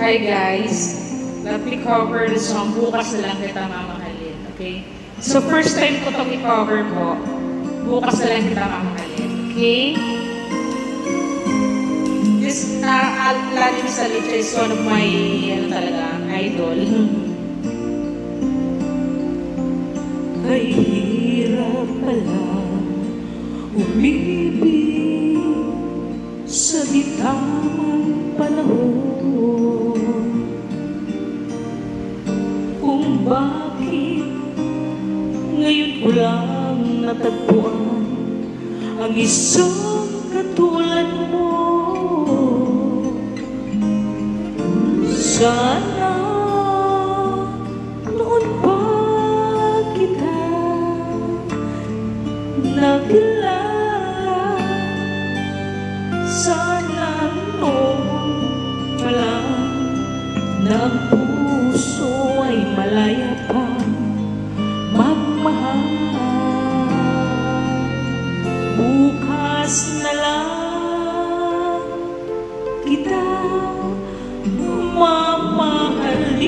Hi guys, let me cover the song Bukas na lang kita mamahalin, okay? So first time ko itong i-cover po, Bukas na lang kita mamahalin, okay? This, Lani Salitre is one of my, idol. Kay hirap pala umibig sa di tamang panahon, kung bakit ngayon ko lang natagpuan ang isang katulad mo. Sana noon pa kita nakilala, sana noon pa lang na ang puso ay malaya pa magmahal. Bukas na lang kita mamahalin,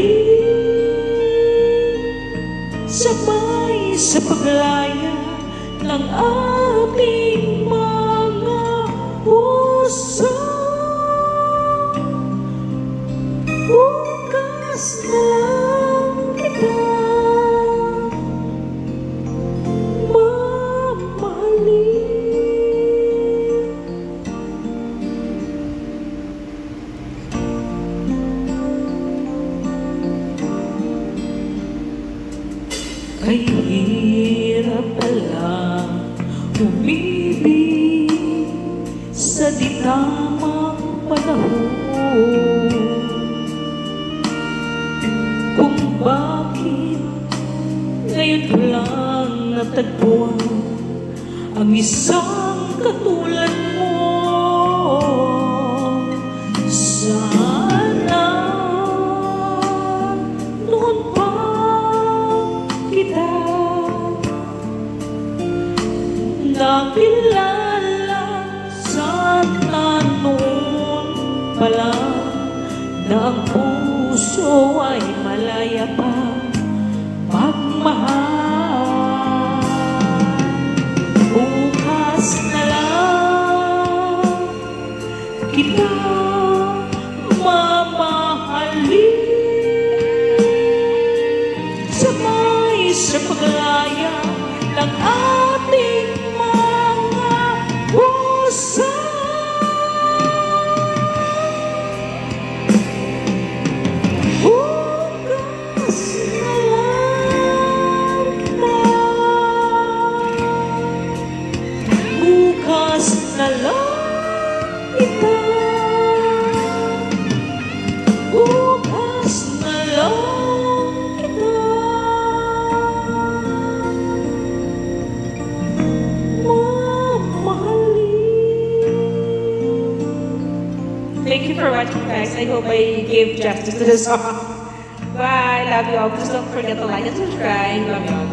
sabay sa paglaya ng ating mga puso. Bukas na lang kita mamahalin. Kay hirap pala umibig sa di tamang panahon, kung bakit ngayon ko lang natagpuan ang isang katulad mo. Sana noon pa kita nakilala, sana noon pa lang na ang puso ay malaya pa magmahal. Bukas na lang kita mamahalin, sabay sa paglaya ng ating mga puso. Bukas na lang kita, bukas na lang kita, bukas na lang kita mamahalin. Thank you for watching guys. I hope I gave justice to the song. Bye, love you all. Please don't forget to like and subscribe. Love you all.